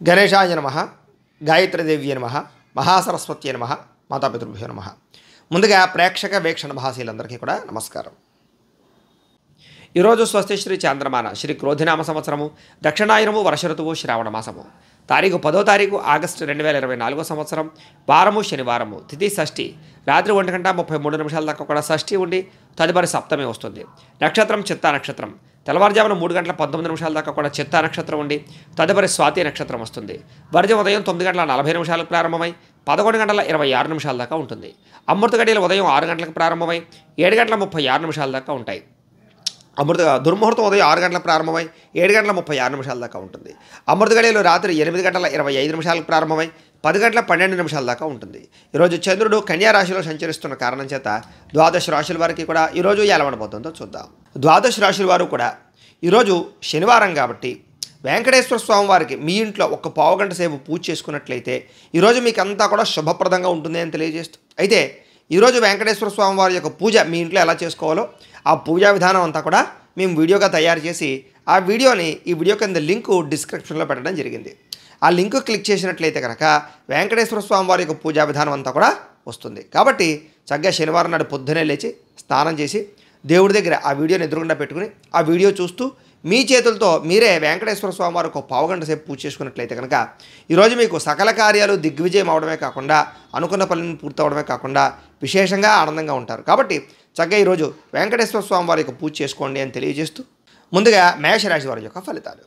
గణేశాయ నమః, గాయత్రీదేవ్యై నమః, మహాసరస్వత్యై నమః, మాతాపితృభ్యో నమః. ముందుగా ప్రేక్షక వీక్షణ భాషలందరికీ కూడా నమస్కారం. ఈరోజు స్వస్తి శ్రీ చాంద్రమాన శ్రీ క్రోధినామ సంవత్సరము, దక్షిణాయనము, వర్ష ఋతువు, శ్రావణ మాసము. తారీఖు 10 ఆగస్టు 2024 సంవత్సరం, వారము శనివారము, తిథి షష్ఠి, రాత్రి 1:33 దాకా కూడా షష్ఠి ఉండి తదుపరి సప్తమి వస్తుంది. నక్షత్రం చిత్తా నక్షత్రం, తెల్లవారుజామున 3:19 దాకా కూడా చిత్తా నక్షత్రం ఉండి తదుపరి స్వాతి నక్షత్రం వస్తుంది. వర్జం ఉదయం 9:40 ప్రారంభమై 11:26 దాకా ఉంటుంది. అమృత గడియలు ఉదయం 6 గంటలకు ప్రారంభమై 7:36 దాకా ఉంటాయి. దుర్ముహూర్తం ఉదయం 6 గంటలకు ప్రారంభమై 7:36 దాకా ఉంటుంది. అమృత గడియలు రాత్రి 8:25 ప్రారంభమై 10:12 దాకా ఉంటుంది. ఈరోజు చంద్రుడు కన్యా రాశిలో సంచరిస్తున్న కారణం చేత ద్వాదశ రాశుల వారికి కూడా ఈరోజు ఎలా ఉండబోతుందో చూద్దాం. ద్వాదశ రాశుల వారు కూడా ఈరోజు శనివారం కాబట్టి వెంకటేశ్వర స్వామి వారికి మీ ఇంట్లో ఒక పావుగంట సేపు పూజ చేసుకున్నట్లయితే ఈరోజు మీకు అంతా కూడా శుభప్రదంగా ఉంటుంది అని తెలియజేస్తూ, అయితే ఈరోజు వెంకటేశ్వర స్వామి వారి యొక్క పూజ మీ ఇంట్లో ఎలా చేసుకోవాలో ఆ పూజా విధానం అంతా కూడా మేము వీడియోగా తయారు చేసి ఆ వీడియోని ఈ వీడియో కింద లింకు డిస్క్రిప్షన్లో పెట్టడం జరిగింది. ఆ లింకు క్లిక్ చేసినట్లయితే కనుక వెంకటేశ్వర స్వామి వారి యొక్క పూజా విధానం అంతా కూడా వస్తుంది. కాబట్టి చక్కగా శనివారం నాడు పొద్దునే లేచి స్నానం చేసి దేవుడి దగ్గర ఆ వీడియోని ఎదురుగుండా పెట్టుకుని ఆ వీడియో చూస్తూ మీ చేతులతో మీరే వెంకటేశ్వర స్వామి వారికి ఒక పావుగంట సేపు పూజ చేసుకున్నట్లయితే కనుక ఈరోజు మీకు సకల కార్యాలు దిగ్విజయం అవడమే కాకుండా అనుకున్న పనులను పూర్తవడమే కాకుండా విశేషంగా ఆనందంగా ఉంటారు. కాబట్టి చక్కగా ఈరోజు వెంకటేశ్వర స్వామి వారి యొక్క పూజ చేసుకోండి అని తెలియజేస్తూ, ముందుగా మేషరాశి వారి యొక్క ఫలితాలు.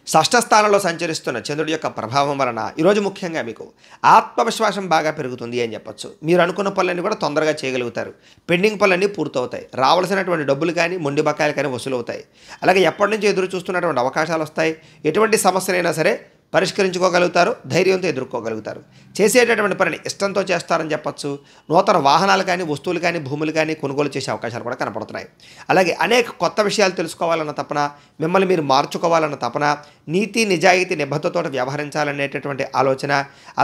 షష్ఠ స్థానంలో సంచరిస్తున్న చంద్రుడి యొక్క ప్రభావం వలన ఈరోజు ముఖ్యంగా మీకు ఆత్మవిశ్వాసం బాగా పెరుగుతుంది అని చెప్పొచ్చు. మీరు అనుకున్న పనులన్నీ కూడా తొందరగా చేయగలుగుతారు. పెండింగ్ పనులన్నీ పూర్తవుతాయి. రావాల్సినటువంటి డబ్బులు కానీ మొండి బకాయిలు కానీ వసూలు అవుతాయి. అలాగే ఎప్పటి నుంచి ఎదురు చూస్తున్నటువంటి అవకాశాలు వస్తాయి. ఎటువంటి సమస్యలైనా సరే పరిష్కరించుకోగలుగుతారు, ధైర్యంతో ఎదుర్కోగలుగుతారు. చేసేటటువంటి పనిని ఇష్టంతో చేస్తారని చెప్పచ్చు. నూతన వాహనాలు కానీ వస్తువులు కానీ భూములు కానీ కొనుగోలు చేసే అవకాశాలు కూడా కనపడుతున్నాయి. అలాగే అనేక కొత్త విషయాలు తెలుసుకోవాలన్న తపన, మిమ్మల్ని మీరు మార్చుకోవాలన్న తపన, నీతి నిజాయితీ నిబద్ధతతో వ్యవహరించాలనేటటువంటి ఆలోచన,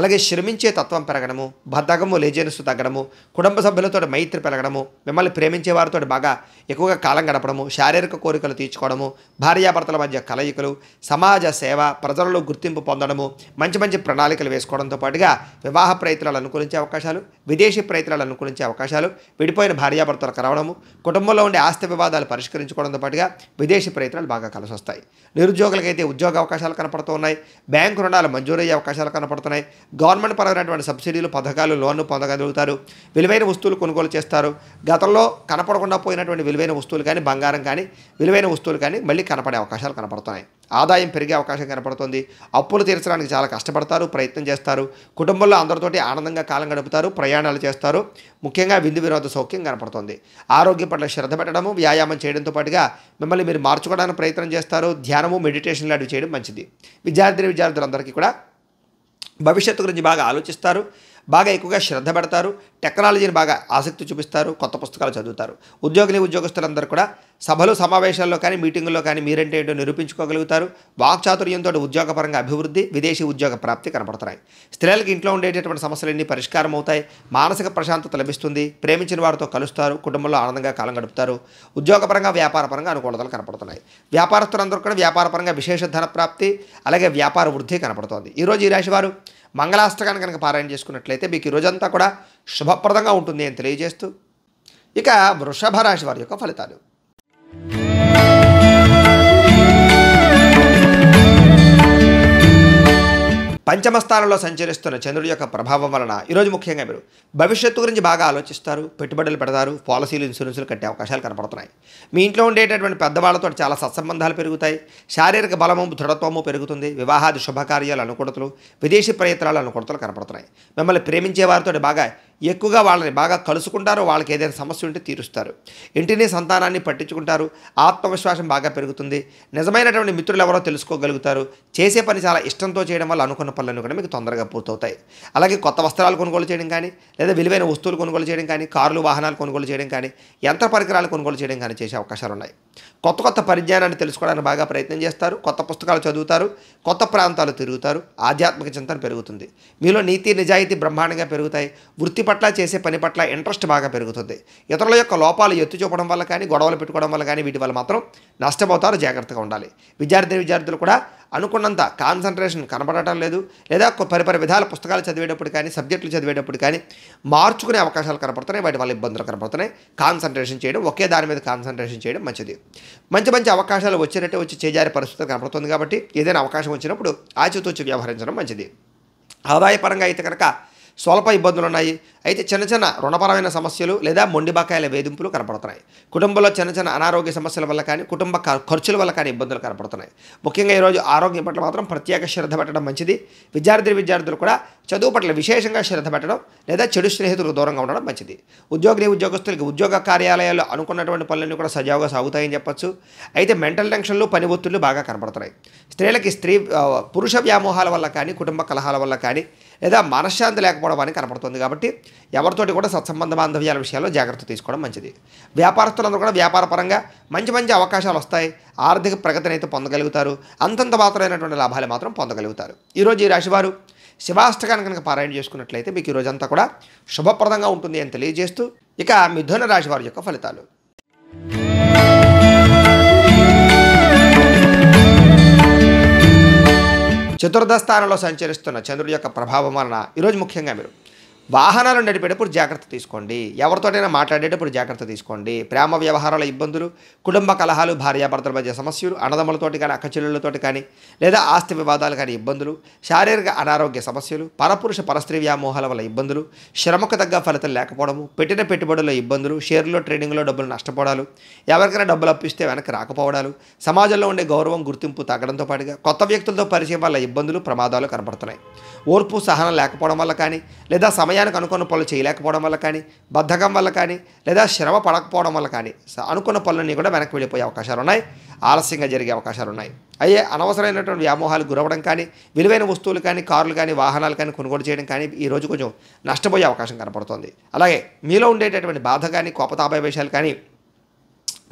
అలాగే శ్రమించే తత్వం పెరగడము, బద్ధకము లేజినెస్ తగ్గడము, కుటుంబ సభ్యులతో మైత్రి పెరగడము, మిమ్మల్ని ప్రేమించే వారితో బాగా ఎక్కువగా కాలం గడపడము, శారీరక కోరికలు తీర్చుకోవడము, భార్యాభర్తల మధ్య కలయికలు, సమాజ సేవ, ప్రజలలో గుర్తింపు పొందడము, మంచి మంచి ప్రణాళికలు వేసుకోవడంతో పాటుగా వివాహ ప్రయత్నాలు అనుకూలించే అవకాశాలు, విదేశీ ప్రయత్నాలు అనుకూలించే అవకాశాలు, విడిపోయిన భార్యాభర్తలు కలవడము, కుటుంబంలో ఉండే ఆస్తి వివాదాలు పరిష్కరించుకోవడంతో పాటుగా విదేశీ ప్రయత్నాలు బాగా కలిసి వస్తాయి. నిరుద్యోగులకైతే ఉద్యోగ అవకాశాలు కనపడుతూ ఉన్నాయి. బ్యాంకు రుణాలు మంజూరయ్యే అవకాశాలు కనపడుతున్నాయి. గవర్నమెంట్ పరమైనటువంటి సబ్సిడీలు, పథకాలు, లోన్లు పొందగలుగుతారు. విలువైన వస్తువులు కొనుగోలు చేస్తారు. గతంలో కనపడకుండా పోయినటువంటి విలువైన వస్తువులు కానీ, బంగారం కానీ, విలువైన వస్తువులు కానీ మళ్ళీ కనపడే అవకాశాలు కనపడుతున్నాయి. ఆదాయం పెరిగే అవకాశం కనపడుతుంది. అప్పులు తీర్చడానికి చాలా కష్టపడతారు, ప్రయత్నం చేస్తారు. కుటుంబంలో అందరితోటి ఆనందంగా కాలం గడుపుతారు, ప్రయాణాలు చేస్తారు. ముఖ్యంగా విందు వినోద సౌఖ్యం కనపడుతుంది. ఆరోగ్యం పట్ల శ్రద్ధ పెట్టడము, వ్యాయామం చేయడంతో పాటుగా మిమ్మల్ని మీరు మార్చుకోవడానికి ప్రయత్నం చేస్తారు. ధ్యానము, మెడిటేషన్ లాంటివి చేయడం మంచిది. విద్యార్థులందరికీ కూడా భవిష్యత్తు గురించి బాగా ఆలోచిస్తారు, బాగా ఎక్కువగా శ్రద్ధ పెడతారు. టెక్నాలజీని బాగా ఆసక్తి చూపిస్తారు. కొత్త పుస్తకాలు చదువుతారు. ఉద్యోగస్తులందరూ కూడా సభలు, సమావేశాల్లో కానీ, మీటింగుల్లో కానీ మీరంటే ఏంటో నిరూపించుకోగలుగుతారు. వాక్చాతుర్యంతో ఉద్యోగపరంగా అభివృద్ధి, విదేశీ ఉద్యోగ ప్రాప్తి కనపడుతున్నాయి. స్త్రీలకు ఇంట్లో ఉండేటటువంటి సమస్యలన్నీ పరిష్కారం అవుతాయి. మానసిక ప్రశాంతత లభిస్తుంది. ప్రేమించిన వారితో కలుస్తారు. కుటుంబంలో ఆనందంగా కాలం గడుపుతారు. ఉద్యోగపరంగా, వ్యాపారపరంగా అనుకూలతలు కనపడుతున్నాయి. వ్యాపారస్తులందరూ కూడా వ్యాపారపరంగా విశేష ధన ప్రాప్తి, అలాగే వ్యాపార వృద్ధి కనపడుతోంది. ఈరోజు ఈ రాశి వారు మంగళాష్టకాన్ని కనుక పారాయణ చేసుకున్నట్లయితే మీకు ఈ రోజంతా కూడా శుభప్రదంగా ఉంటుంది అని తెలియజేస్తూ, ఇక వృషభ రాశి వారి యొక్క ఫలితాలు. పంచమ స్థానంలో సంచరిస్తున్న చంద్రుడి యొక్క ప్రభావం వలన ఈరోజు ముఖ్యంగా మీరు భవిష్యత్తు గురించి బాగా ఆలోచిస్తారు. పెట్టుబడులు పెడతారు. పాలసీలు, ఇన్సూరెన్సులు కట్టే అవకాశాలు కనపడుతున్నాయి. మీ ఇంట్లో ఉండేటటువంటి పెద్దవాళ్లతో చాలా సత్సంబంధాలు పెరుగుతాయి. శారీరక బలము, దృఢత్వము పెరుగుతుంది. వివాహాది శుభకార్యాలు అనుకూలతలు, విదేశీ ప్రయత్నాలు అనుకూలతలు కనపడుతున్నాయి. మిమ్మల్ని ప్రేమించే వారితో బాగా ఎక్కువగా వాళ్ళని బాగా కలుసుకుంటారు. వాళ్ళకి ఏదైనా సమస్య ఉంటే తీరుస్తారు. ఇంటిని, సంతానాన్ని పట్టించుకుంటారు. ఆత్మవిశ్వాసం బాగా పెరుగుతుంది. నిజమైనటువంటి మిత్రులు ఎవరో తెలుసుకోగలుగుతారు. చేసే పని చాలా ఇష్టంతో చేయడం వల్ల అనుకున్న పనులన్నీ కూడా మీకు తొందరగా పూర్తవుతాయి. అలాగే కొత్త వస్త్రాలు కొనుగోలు చేయడం కానీ, లేదా విలువైన వస్తువులు కొనుగోలు చేయడం కానీ, కార్లు వాహనాలు కొనుగోలు చేయడం కానీ, యంత్ర పరికరాలు కొనుగోలు చేయడం కానీ చేసే అవకాశాలు ఉన్నాయి. కొత్త కొత్త పరిజ్ఞానాన్ని తెలుసుకోవడానికి బాగా ప్రయత్నం చేస్తారు. కొత్త పుస్తకాలు చదువుతారు. కొత్త ప్రాంతాలు తిరుగుతారు. ఆధ్యాత్మిక చింతన పెరుగుతుంది. మీలో నీతి నిజాయితీ బ్రహ్మాండంగా పెరుగుతాయి. వృత్తి పట్ల చేసే పని పట్ల ఇంట్రెస్ట్ బాగా పెరుగుతుంది. ఇతరుల యొక్క లోపాలు ఎత్తి చూపడం వల్ల కానీ, గొడవలు పెట్టుకోవడం వల్ల కానీ వీటి వల్ల మాత్రం నష్టపోతారు. జాగ్రత్తగా ఉండాలి. విద్యార్థులు కూడా అనుకున్నంత కాన్సన్ట్రేషన్ కనబడటం లేదు, లేదా పరిపరి విధాల పుస్తకాలు చదివేటప్పుడు కానీ, సబ్జెక్టులు చదివేటప్పుడు కానీ మార్చుకునే అవకాశాలు కనపడుతున్నాయి. వాటి వల్ల ఇబ్బందులు కనపడుతున్నాయి. కాన్సన్ట్రేషన్ చేయడం, ఒకే దాని మీద కాన్సన్ట్రేషన్ చేయడం మంచిది. మంచి మంచి అవకాశాలు వచ్చేటట్టే వచ్చి చేజారే పరిస్థితి కనపడుతుంది. కాబట్టి ఏదైనా అవకాశం వచ్చినప్పుడు ఆచితూచి వ్యవహరించడం మంచిది. ఆదాయపరంగా అయితే కనుక స్వల్ప ఇబ్బందులు ఉన్నాయి. అయితే చిన్న చిన్న రుణపరమైన సమస్యలు లేదా మొండి బకాయిల వేధింపులు కనపడుతున్నాయి. కుటుంబంలో చిన్న చిన్న అనారోగ్య సమస్యల వల్ల కానీ, కుటుంబ ఖర్చుల వల్ల కానీ ఇబ్బందులు కనపడుతున్నాయి. ముఖ్యంగా ఈరోజు ఆరోగ్యం పట్ల మాత్రం ప్రత్యేక శ్రద్ధ పెట్టడం మంచిది. విద్యార్థులు కూడా చదువు పట్ల విశేషంగా శ్రద్ధ పెట్టడం, లేదా చెడు స్నేహితులకు దూరంగా ఉండడం మంచిది. ఉద్యోగస్తులకి ఉద్యోగ కార్యాలయాల్లో అనుకున్నటువంటి పనులన్నీ కూడా సజావుగా సాగుతాయని చెప్పొచ్చు. అయితే మెంటల్ టెన్షన్లు, పని ఒత్తిళ్లు బాగా కనపడుతున్నాయి. స్త్రీలకి పురుష వ్యామోహాల వల్ల కానీ, కుటుంబ కలహాల వల్ల కానీ, లేదా మనశ్శాంతి లేకపోవడం అని కనపడుతుంది. కాబట్టి ఎవరితోటి కూడా సత్సంబంధ బాంధవ్యాల విషయాల్లో జాగ్రత్త తీసుకోవడం మంచిది. వ్యాపారస్తులందరూ కూడా వ్యాపారపరంగా మంచి మంచి అవకాశాలు వస్తాయి. ఆర్థిక ప్రగతిని అయితే పొందగలుగుతారు. అంతంత మాత్రమైనటువంటి లాభాలు మాత్రం పొందగలుగుతారు. ఈరోజు ఈ రాశివారు శివాష్టకాన్ని కనుక పారాయణ చేసుకున్నట్లయితే మీకు ఈ రోజంతా కూడా శుభప్రదంగా ఉంటుంది అని తెలియజేస్తూ, ఇక మిథున రాశి వారి యొక్క ఫలితాలు. చతుర్థ స్థానంలో సంచరిస్తున్న చంద్రుడి యొక్క ప్రభావం వలన ఈరోజు ముఖ్యంగా మీరు వాహనాలు నడిపేటప్పుడు జాగ్రత్త తీసుకోండి. ఎవరితోటైనా మాట్లాడేటప్పుడు జాగ్రత్త తీసుకోండి. ప్రేమ వ్యవహారాల ఇబ్బందులు, కుటుంబ కలహాలు, భార్యాభర్తల మధ్య సమస్యలు, అన్నదమ్ములతోటి కానీ, అక్కచెల్లెళ్ళతోటి కానీ, లేదా ఆస్తి వివాదాలు కానీ ఇబ్బందులు, శారీరక అనారోగ్య సమస్యలు, పరపురుష పరస్త్రీ వ్యామోహాల వల్ల ఇబ్బందులు, శ్రమకు తగ్గ ఫలితం లేకపోవడము, పెట్టిన పెట్టుబడుల్లో ఇబ్బందులు, షేర్లో ట్రేడింగ్లో డబ్బులు నష్టపోవడాలు, ఎవరికైనా డబ్బులు అప్పిస్తే వెనక్కి రాకపోవడాలు, సమాజంలో ఉండే గౌరవం గుర్తింపు తగ్గడంతో పాటుగా కొత్త వ్యక్తులతో పరిచయం వల్ల ఇబ్బందులు, ప్రమాదాలు కనపడుతున్నాయి. ఓర్పు సహనం లేకపోవడం వల్ల కానీ, లేదా సమయానికి అనుకున్న పనులు చేయలేకపోవడం వల్ల కానీ, బద్ధకం వల్ల కానీ, లేదా శ్రమ పడకపోవడం వల్ల కానీ అనుకున్న పనులన్నీ కూడా వెనక్కి వెళ్ళిపోయే అవకాశాలు ఉన్నాయి. ఆలస్యంగా జరిగే అవకాశాలు ఉన్నాయి. అయ్యే అనవసరమైనటువంటి వ్యామోహాలు గురవడం కానీ, విలువైన వస్తువులు కానీ, కార్లు కానీ, వాహనాలు కానీ కొనుగోలు చేయడం కానీ ఈరోజు కొంచెం నష్టపోయే అవకాశం కనపడుతుంది. అలాగే మీలో ఉండేటటువంటి బాధ కానీ, కోపతాపావేశాలు కానీ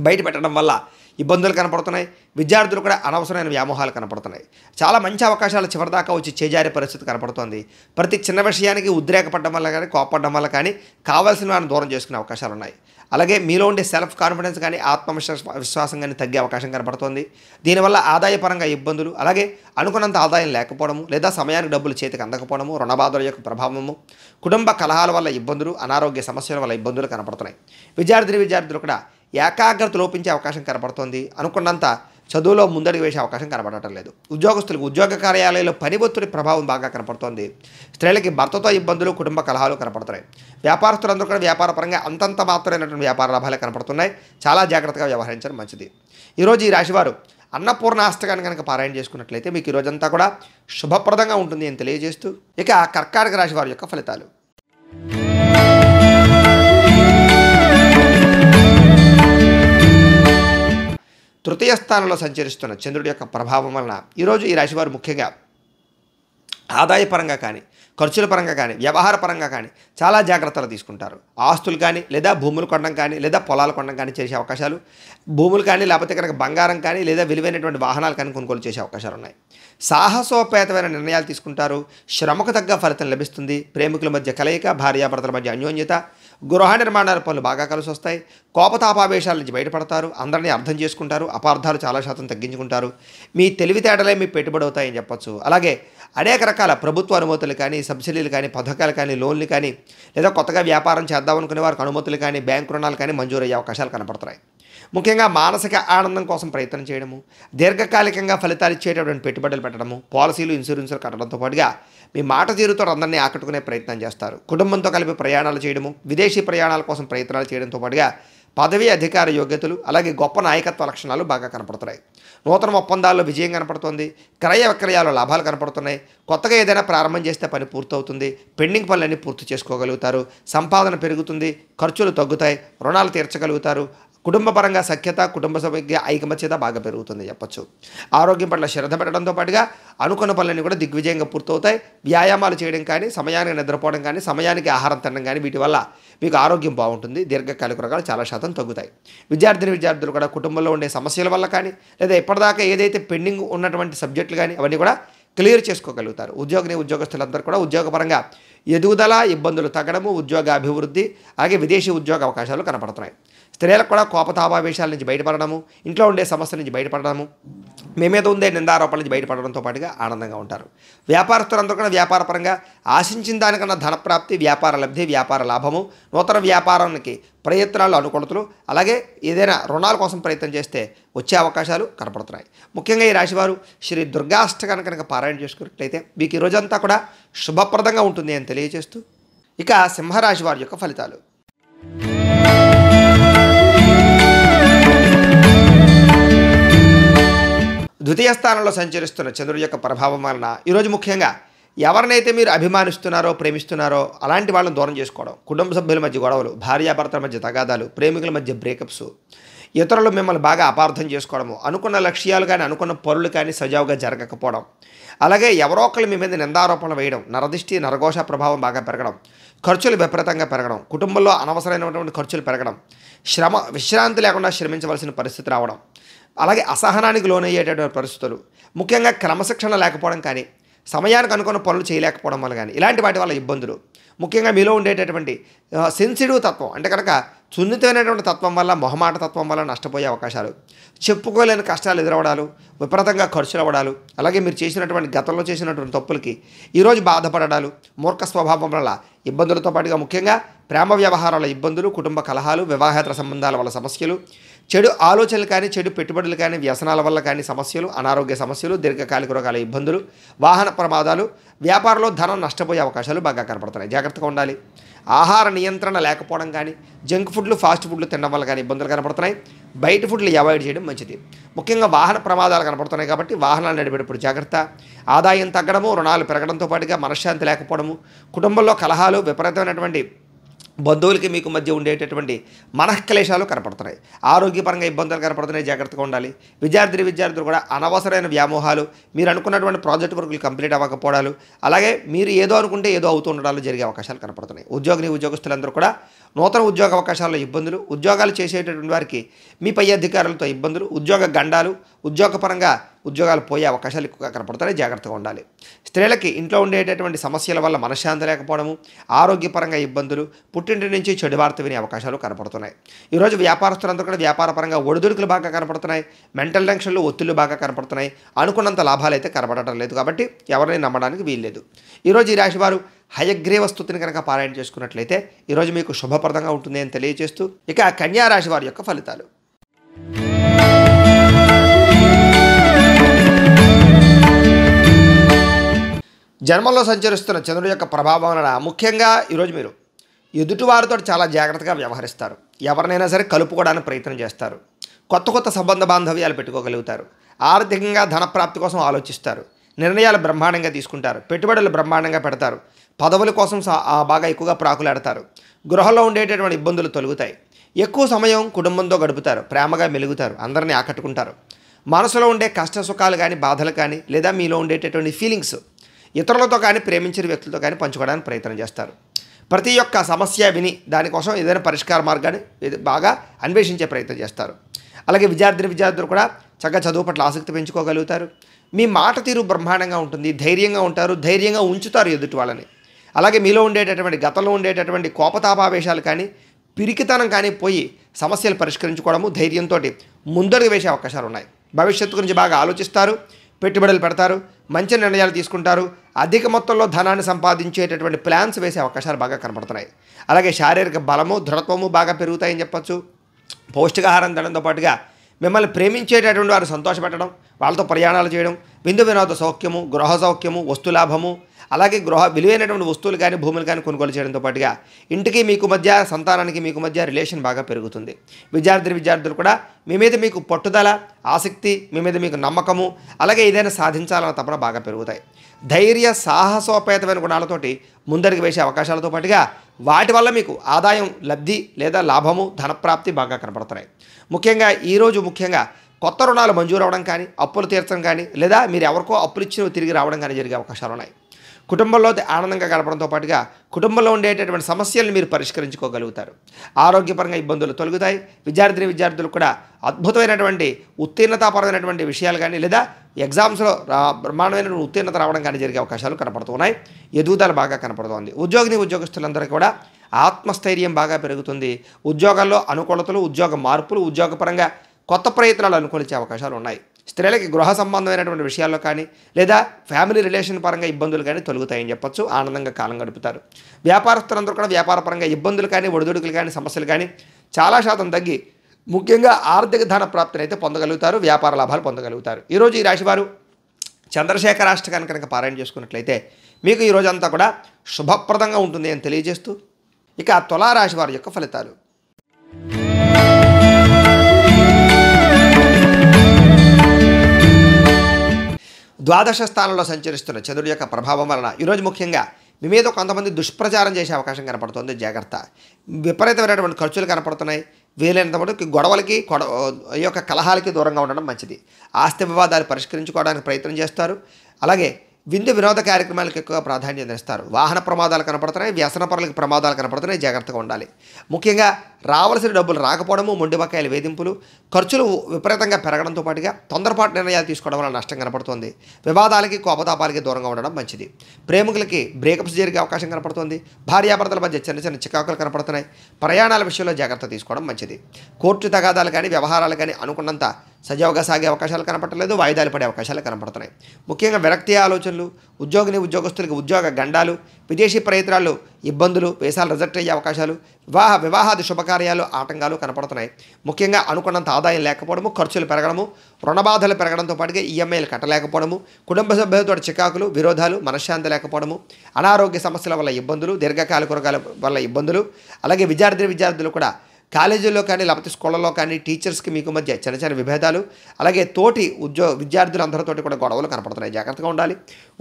బయట పెట్టడం వల్ల ఇబ్బందులు కనపడుతున్నాయి. విద్యార్థులు కూడా అనవసరమైన వ్యామోహాలు కనపడుతున్నాయి. చాలా మంచి అవకాశాలు చివరిదాకా వచ్చి చేజారే పరిస్థితి కనపడుతోంది. ప్రతి చిన్న విషయానికి ఉద్రేకపడడం వల్ల కానీ, కోపపడడం వల్ల కానీ కావాల్సిన వారిని దూరం చేసుకునే అవకాశాలు ఉన్నాయి. అలాగే మీలో ఉండే సెల్ఫ్ కాన్ఫిడెన్స్ కానీ, ఆత్మవిశ్వాసం కానీ తగ్గే అవకాశం కనపడుతోంది. దీనివల్ల ఆదాయపరంగా ఇబ్బందులు, అలాగే అనుకున్నంత ఆదాయం లేకపోవడము, లేదా సమయానికి డబ్బులు చేతికి అందకపోవడము, రుణబాధల యొక్క ప్రభావము, కుటుంబ కలహాల వల్ల ఇబ్బందులు, అనారోగ్య సమస్యల వల్ల ఇబ్బందులు కనపడుతున్నాయి. విద్యార్థులు కూడా ఏకాగ్రత లోపించే అవకాశం కనపడుతోంది. అనుకున్నంత చదువులో ముందడుగు వేసే అవకాశం కనపడటం లేదు. ఉద్యోగస్తులకు ఉద్యోగ కార్యాలయంలో పని ఒత్తిడి ప్రభావం బాగా కనపడుతోంది. స్త్రీలకి భర్తతో ఇబ్బందులు, కుటుంబ కలహాలు కనపడుతున్నాయి. వ్యాపారస్తులందరూ కూడా వ్యాపారపరంగా అంతంత మాత్రమైనటువంటి వ్యాపార లాభాలు కనపడుతున్నాయి. చాలా జాగ్రత్తగా వ్యవహరించడం మంచిది. ఈరోజు ఈ రాశివారు అన్నపూర్ణాష్టకాన్ని కనుక పారాయణ చేసుకున్నట్లయితే మీకు ఈ రోజంతా కూడా శుభప్రదంగా ఉంటుంది అని తెలియజేస్తూ, ఇక కర్కాటక రాశి వారి యొక్క ఫలితాలు. తృతీయ స్థానంలో సంచరిస్తున్న చంద్రుడి యొక్క ప్రభావం వలన ఈరోజు ఈ రాశివారు ముఖ్యంగా ఆదాయపరంగా కానీ, ఖర్చుల పరంగా కానీ, వ్యవహార పరంగా కానీ చాలా జాగ్రత్తలు తీసుకుంటారు. ఆస్తులు కానీ, లేదా భూములు కొనడం కానీ, లేదా పొలాలు కొనడం కానీ చేసే అవకాశాలు, భూములు కానీ, లేకపోతే కనుక బంగారం కానీ, లేదా విలువైనటువంటి వాహనాలు కానీ కొనుగోలు చేసే అవకాశాలు ఉన్నాయి. సాహసోపేతమైన నిర్ణయాలు తీసుకుంటారు. శ్రమకు తగ్గ ఫలితం లభిస్తుంది. ప్రేమికుల మధ్య కలయిక, భార్యాభర్తల మధ్య అన్యోన్యత, గృహ నిర్మాణాల పనులు బాగా కలిసి వస్తాయి. కోపతాపావేశాల నుంచి బయటపడతారు. అందరినీ అర్థం చేసుకుంటారు. అపార్థాలు చాలా శాతం తగ్గించుకుంటారు. మీ తెలివితేటలే మీ పెట్టుబడి అవుతాయని చెప్పొచ్చు. అలాగే అనేక రకాల ప్రభుత్వ అనుమతులు కానీ, సబ్సిడీలు కానీ, పథకాలు కానీ, లోన్లు కానీ, లేదా కొత్తగా వ్యాపారం చేద్దామనుకునే వారికి అనుమతులు కానీ, బ్యాంకు రుణాలు కానీ మంజూరయ్యే అవకాశాలు కనపడుతున్నాయి. ముఖ్యంగా మానసిక ఆనందం కోసం ప్రయత్నం చేయడము, దీర్ఘకాలికంగా ఫలితాలు ఇచ్చేటటువంటి పెట్టుబడులు పెట్టడము, పాలసీలు, ఇన్సూరెన్సులు కట్టడంతో పాటుగా మీ మాట తీరుతో అందరినీ ఆకట్టుకునే ప్రయత్నం చేస్తారు. కుటుంబంతో కలిపి ప్రయాణాలు చేయడము, విదేశీ ప్రయాణాల కోసం ప్రయత్నాలు చేయడంతో పాటుగా పదవి, అధికార యోగ్యతలు, అలాగే గొప్ప నాయకత్వ లక్షణాలు బాగా కనపడుతున్నాయి. నూతన ఒప్పందాల్లో విజయం కనపడుతుంది. క్రయ విక్రయాల్లో లాభాలు కనపడుతున్నాయి. కొత్తగా ఏదైనా ప్రారంభం చేస్తే పని పూర్తవుతుంది. పెండింగ్ పనులన్నీ పూర్తి చేసుకోగలుగుతారు. సంపాదన పెరుగుతుంది. ఖర్చులు తగ్గుతాయి. రుణాలు తీర్చగలుగుతారు. కుటుంబ పరంగా సఖ్యత, కుటుంబ సభ్య ఐకమత్యత బాగా పెరుగుతుంది చెప్పచ్చు. ఆరోగ్యం పట్ల శ్రద్ధ పెట్టడంతో పాటుగా అనుకున్న పనులన్నీ కూడా దిగ్విజయంగా పూర్తవుతాయి. వ్యాయామాలు చేయడం కానీ, సమయానికి నిద్రపోవడం కానీ, సమయానికి ఆహారం తినడం కానీ వీటి వల్ల మీకు ఆరోగ్యం బాగుంటుంది. దీర్ఘకాలిక రోగాలు చాలా శాతం తగ్గుతాయి. విద్యార్థులు కూడా కుటుంబంలో ఉండే సమస్యల వల్ల కానీ, లేదా ఇప్పటిదాకా ఏదైతే పెండింగ్ ఉన్నటువంటి సబ్జెక్టులు కానీ అవన్నీ కూడా క్లియర్ చేసుకోగలుగుతారు. ఉద్యోగస్తులందరూ కూడా ఉద్యోగపరంగా ఎదుగుదల, ఇబ్బందులు తగ్గడము, ఉద్యోగ అభివృద్ధి, అలాగే విదేశీ ఉద్యోగ అవకాశాలు కనపడుతున్నాయి. స్త్రీలకు కూడా కోపతాపావేశాల నుంచి బయటపడడము, ఇంట్లో ఉండే సమస్యల నుంచి బయటపడడము, మీ మీద ఉండే నిందారోపణల నుంచి బయటపడడంతో పాటుగా ఆనందంగా ఉంటారు. వ్యాపారస్తులందరూ కూడా వ్యాపారపరంగా ఆశించిన దానికన్నా ధనప్రాప్తి, వ్యాపార లబ్ధి, వ్యాపార లాభము, నూతన వ్యాపారానికి ప్రయత్నాలు, అనుకూలతలు, అలాగే ఏదైనా రుణాల కోసం ప్రయత్నం చేస్తే వచ్చే అవకాశాలు కనపడుతున్నాయి. ముఖ్యంగా ఈ రాశివారు శ్రీ దుర్గాష్టకాన్ని కనుక పారాయణ చేసుకున్నట్లయితే మీకు ఈ రోజంతా కూడా శుభప్రదంగా ఉంటుంది అని తెలియజేస్తూ, ఇక సింహరాశి వారి యొక్క ఫలితాలు. ద్వితీయ స్థానంలో సంచరిస్తున్న చంద్రుడి యొక్క ప్రభావం వలన ఈరోజు ముఖ్యంగా ఎవరినైతే మీరు అభిమానిస్తున్నారో, ప్రేమిస్తున్నారో అలాంటి వాళ్ళని దూరం చేసుకోవడం, కుటుంబ సభ్యుల మధ్య గొడవలు, భార్యాభర్తల మధ్య తగాదాలు, ప్రేమికుల మధ్య బ్రేకప్స్, ఇతరులు మిమ్మల్ని బాగా అపార్థం చేసుకోవడము, అనుకున్న లక్ష్యాలు కానీ, అనుకున్న పనులు కానీ సజావుగా జరగకపోవడం, అలాగే ఎవరో ఒకళ్ళు మీ మీద నిందారోపణలు వేయడం, నరదిష్టి, నరఘోష ప్రభావం బాగా పెరగడం, ఖర్చులు విపరీతంగా పెరగడం, కుటుంబంలో అనవసరమైనటువంటి ఖర్చులు పెరగడం, విశ్రాంతి లేకుండా శ్రమించవలసిన పరిస్థితి రావడం, అలాగే అసహనానికి లోనయ్యేటటువంటి పరిస్థితులు, ముఖ్యంగా క్రమశిక్షణ లేకపోవడం కానీ, సమయానికి అనుకున్న పనులు చేయలేకపోవడం వల్ల కానీ ఇలాంటి వాటి వల్ల ఇబ్బందులు, ముఖ్యంగా మీలో ఉండేటటువంటి సెన్సిటివ్ తత్వం అంటే కనుక సున్నితమైనటువంటి తత్వం వల్ల, మొహమాట తత్వం వల్ల నష్టపోయే అవకాశాలు, చెప్పుకోలేని కష్టాలు ఎదురవడాలు, విపరీతంగా ఖర్చులు అవ్వడాలు, అలాగే మీరు చేసినటువంటి గతంలో చేసినటువంటి తప్పులకి ఈరోజు బాధపడడాలు, మూర్ఖ స్వభావం వల్ల ఇబ్బందులతో పాటుగా ముఖ్యంగా ప్రేమ వ్యవహారాల ఇబ్బందులు, కుటుంబ కలహాలు, వివాహేతర సంబంధాల వల్ల సమస్యలు, చెడు ఆలోచనలు కానీ, చెడు పెట్టుబడులు కానీ, వ్యసనాల వల్ల కానీ సమస్యలు, అనారోగ్య సమస్యలు, దీర్ఘకాలిక రోగాల ఇబ్బందులు, వాహన ప్రమాదాలు, వ్యాపారంలో ధనం నష్టపోయే అవకాశాలు బాగా కనపడుతున్నాయి. జాగ్రత్తగా ఉండాలి. ఆహార నియంత్రణ లేకపోవడం కానీ, జంక్ ఫుడ్లు, ఫాస్ట్ ఫుడ్లు తినడం వల్ల కానీ ఇబ్బందులు కనపడుతున్నాయి. బయట ఫుడ్లు అవాయిడ్ చేయడం మంచిది. ముఖ్యంగా వాహన ప్రమాదాలు కనపడుతున్నాయి కాబట్టి వాహనాలు నడిపేటప్పుడు జాగ్రత్త. ఆదాయం తగ్గడము, రుణాలు పెరగడంతో పాటుగా మనశ్శాంతి లేకపోవడము, కుటుంబంలో కలహాలు, విపరీతమైనటువంటి బంధువులకి మీకు మధ్య ఉండేటటువంటి మనఃక్లేశాలు కనపడుతున్నాయి. ఆరోగ్యపరంగా ఇబ్బందులు కనపడుతున్నాయి. జాగ్రత్తగా ఉండాలి. విద్యార్థులు కూడా అనవసరమైన వ్యామోహాలు, మీరు అనుకున్నటువంటి ప్రాజెక్ట్ వర్కులు కంప్లీట్ అవ్వకపోవడాలు, అలాగే మీరు ఏదో అనుకుంటే ఏదో అవుతూ ఉండడాలు జరిగే అవకాశాలు కనపడుతున్నాయి. ఉద్యోగస్తులందరూ కూడా నూతన ఉద్యోగ అవకాశాల్లో ఇబ్బందులు, ఉద్యోగాలు చేసేటటువంటి వారికి మీ పై అధికారులతో ఇబ్బందులు, ఉద్యోగ గండాలు, ఉద్యోగపరంగా ఉద్యోగాలు పోయే అవకాశాలు ఎక్కువగా కనపడుతున్నాయి. జాగ్రత్తగా ఉండాలి. స్త్రీలకి ఇంట్లో ఉండేటటువంటి సమస్యల వల్ల మనశ్శాంతి లేకపోవడము, ఆరోగ్యపరంగా ఇబ్బందులు, పుట్టింటి నుంచి చెడు వార్త వినే అవకాశాలు కనపడుతున్నాయి. ఈరోజు వ్యాపారస్తులందరూ కూడా వ్యాపారపరంగా ఒడిదుడుకులు బాగా కనపడుతున్నాయి. మెంటల్ టెన్షన్లు, ఒత్తిళ్లు బాగా కనపడుతున్నాయి. అనుకున్నంత లాభాలు అయితే కనపడటం లేదు కాబట్టి ఎవరిని నమ్మడానికి వీల్లేదు. ఈరోజు ఈ రాశి వారు హయగ్రీవ స్తుతిని కనుక పారాయణ చేసుకున్నట్లయితే ఈరోజు మీకు శుభప్రదంగా ఉంటుంది అని తెలియజేస్తూ, ఇక కన్యా రాశి వారి యొక్క ఫలితాలు. జన్మంలో సంచరిస్తున్న చంద్రుడి యొక్క ప్రభావం వలన ముఖ్యంగా ఈరోజు మీరు ఎదుటివారితో చాలా జాగ్రత్తగా వ్యవహరిస్తారు. ఎవరినైనా సరే కలుపుకోవడానికి ప్రయత్నం చేస్తారు. కొత్త సంబంధ బాంధవ్యాలు పెట్టుకోగలుగుతారు. ఆర్థికంగా ధనప్రాప్తి కోసం ఆలోచిస్తారు. నిర్ణయాలు బ్రహ్మాండంగా తీసుకుంటారు. పెట్టుబడులు బ్రహ్మాండంగా పెడతారు. పదవుల కోసం బాగా ఎక్కువగా ప్రాకులాడతారు. గృహంలో ఉండేటటువంటి ఇబ్బందులు తొలగుతాయి. ఎక్కువ సమయం కుటుంబంతో గడుపుతారు. ప్రేమగా మెలుగుతారు. అందరినీ ఆకట్టుకుంటారు. మనసులో ఉండే కష్ట సుఖాలు కానీ, బాధలు కానీ, లేదా మీలో ఉండేటటువంటి ఫీలింగ్స్ ఇతరులతో కానీ, ప్రేమించిన వ్యక్తులతో కానీ పంచుకోవడానికి ప్రయత్నం చేస్తారు. ప్రతి ఒక్క సమస్య విని దానికోసం ఏదైనా పరిష్కార మార్గాన్ని బాగా అన్వేషించే ప్రయత్నం చేస్తారు. అలాగే విద్యార్థులు కూడా చక్కగా చదువు పట్ల ఆసక్తి పెంచుకోగలుగుతారు. మీ మాట తీరు బ్రహ్మాండంగా ఉంటుంది. ధైర్యంగా ఉంటారు. ధైర్యంగా ఉంచుతారు ఎదుటి వాళ్ళని. అలాగే మీలో ఉండేటటువంటి గతంలో ఉండేటటువంటి కోపతాపావేశాలు కానీ, పిరికితనం కానీ పోయి సమస్యలు పరిష్కరించుకోవడము, ధైర్యంతో ముందడుగు వేసే అవకాశాలు ఉన్నాయి. భవిష్యత్తు గురించి బాగా ఆలోచిస్తారు. పెట్టుబడులు పెడతారు. మంచి నిర్ణయాలు తీసుకుంటారు. అధిక మొత్తంలో ధనాన్ని సంపాదించేటటువంటి ప్లాన్స్ వేసే అవకాశాలు బాగా కనపడుతున్నాయి. అలాగే శారీరక బలము, దృఢత్వము బాగా పెరుగుతాయని చెప్పచ్చు. పౌష్టికాహారం తినడంతో పాటుగా మిమ్మల్ని ప్రేమించేటటువంటి వారు సంతోషపెట్టడం, వాళ్ళతో ప్రయాణాలు చేయడం, విందు వినోద సౌఖ్యము, గృహ సౌఖ్యము, వస్తులాభము, అలాగే విలువైనటువంటి వస్తువులు కానీ, భూములు కానీ కొనుగోలు చేయడంతో పాటుగా ఇంటికి మీకు మధ్య, సంతానానికి మీకు మధ్య రిలేషన్ బాగా పెరుగుతుంది. విద్యార్థులు కూడా మీ మీద మీకు పట్టుదల, ఆసక్తి, మీ మీద మీకు నమ్మకము, అలాగే ఏదైనా సాధించాలన్న తపన బాగా పెరుగుతాయి. ధైర్య సాహసోపేతమైన గుణాలతోటి ముందరికి వేసే అవకాశాలతో పాటుగా వాటి వల్ల మీకు ఆదాయం, లబ్ధి లేదా లాభము, ధనప్రాప్తి బాగా కనపడుతున్నాయి. ముఖ్యంగా ఈరోజు కొత్త రుణాలు మంజూరు అవ్వడం కానీ, అప్పులు తీర్చడం కానీ, లేదా మీరు ఎవరికో అప్పులు ఇచ్చినవి తిరిగి రావడం కానీ జరిగే అవకాశాలు ఉన్నాయి. కుటుంబంలో ఆనందంగా గడపడంతో పాటుగా కుటుంబంలో ఉండేటటువంటి సమస్యలను మీరు పరిష్కరించుకోగలుగుతారు. ఆరోగ్యపరంగా ఇబ్బందులు తొలగుతాయి. విద్యార్థులు కూడా అద్భుతమైనటువంటి ఉత్తీర్ణతాపరమైనటువంటి విషయాలు కానీ, లేదా ఎగ్జామ్స్లో బ్రహ్మాండమైన ఉత్తీర్ణత రావడం కానీ జరిగే అవకాశాలు కనపడుతున్నాయి. ఎదుగుదల బాగా కనపడుతోంది. ఉద్యోగస్తులందరికీ కూడా ఆత్మస్థైర్యం బాగా పెరుగుతుంది. ఉద్యోగాల్లో అనుకూలతలు, ఉద్యోగ మార్పులు, ఉద్యోగపరంగా కొత్త ప్రయత్నాలు అనుకూలించే అవకాశాలు ఉన్నాయి. స్త్రీలకి గృహ సంబంధమైనటువంటి విషయాల్లో కానీ, లేదా ఫ్యామిలీ రిలేషన్ పరంగా ఇబ్బందులు కానీ తొలగుతాయని చెప్పొచ్చు. ఆనందంగా కాలం గడుపుతారు. వ్యాపారస్తులందరూ కూడా వ్యాపారపరంగా ఇబ్బందులు కానీ, ఒడిదుడుకులు కానీ, సమస్యలు కానీ చాలా శాతం తగ్గి ముఖ్యంగా ఆర్థిక ధన ప్రాప్తిని అయితే పొందగలుగుతారు. వ్యాపార లాభాలు పొందగలుగుతారు. ఈరోజు ఈ రాశివారు చంద్రశేఖర అష్టకాన్ని కనుక పారాయణ చేసుకున్నట్లయితే మీకు ఈ రోజంతా కూడా శుభప్రదంగా ఉంటుంది అని తెలియజేస్తూ, ఇక తులారాశి వారి యొక్క ఫలితాలు. ద్వాదశ స్థానంలో సంచరిస్తున్న చంద్రుడి యొక్క ప్రభావం వలన ఈరోజు ముఖ్యంగా మీ మీద కొంతమంది దుష్ప్రచారం చేసే అవకాశం కనపడుతుంది. జాగ్రత్త. విపరీతమైనటువంటి ఖర్చులు కనపడుతున్నాయి. వీలైనంత మటుకు గొడవలకి ఈ యొక్క కలహాలకి దూరంగా ఉండడం మంచిది. ఆస్తి వివాదాలు పరిష్కరించుకోవడానికి ప్రయత్నం చేస్తారు. అలాగే విందు వినోద కార్యక్రమాలకు ఎక్కువ ప్రాధాన్యత ఇస్తారు. వాహన ప్రమాదాలు కనపడుతున్నాయి. వ్యసనపరులకు ప్రమాదాలు కనపడుతున్నాయి. జాగ్రత్తగా ఉండాలి. ముఖ్యంగా రావాల్సిన డబ్బులు రాకపోవడము, మొండి బకాయిల వేధింపులు, ఖర్చులు విపరీతంగా పెరగడంతో పాటుగా తొందరపాటు నిర్ణయాలు తీసుకోవడం వల్ల నష్టం కనపడుతుంది. వివాదాలకి, కోపతాపాలకి దూరంగా ఉండడం మంచిది. ప్రేమికులకి బ్రేకప్స్ జరిగే అవకాశం కనపడుతుంది. భార్యాభర్తల మధ్య చిన్న చికాకులు కనపడుతున్నాయి. ప్రయాణాల విషయంలో జాగ్రత్త తీసుకోవడం మంచిది. కోర్టు తగాదాలు కానీ, వ్యవహారాలు కానీ అనుకున్నంత సజావుగా సాగే అవకాశాలు కనపడలేదు. వాయిదాలు పడే అవకాశాలు కనపడుతున్నాయి. ముఖ్యంగా విరక్తి ఆలోచనలు, ఉద్యోగులకు ఉద్యోగ గండాలు, విదేశీ ప్రయత్నాలు, ఇబ్బందులు, వీసాలు రిజెక్ట్ అయ్యే అవకాశాలు, వివాహాది శుభకార్యాలు ఆటంకాలు కనపడుతున్నాయి. ముఖ్యంగా అనుకున్నంత ఆదాయం లేకపోవడము, ఖర్చులు పెరగడము, రుణబాధలు పెరగడంతో పాటుగా ఈఎంఐలు కట్టలేకపోవడము, కుటుంబ సభ్యులతో చికాకులు, విరోధాలు, మనశ్శాంతి లేకపోవడము, అనారోగ్య సమస్యల వల్ల ఇబ్బందులు, దీర్ఘకాలిక రోగాల వల్ల ఇబ్బందులు, అలాగే విద్యార్థులు కూడా కాలేజీల్లో కానీ, లేకపోతే స్కూళ్ళలో కానీ టీచర్స్కి మీకు మధ్య చిన్న విభేదాలు, అలాగే తోటి విద్యార్థులందరితోటి కూడా గొడవలు కనపడుతున్నాయి. జాగ్రత్తగా ఉండాలి.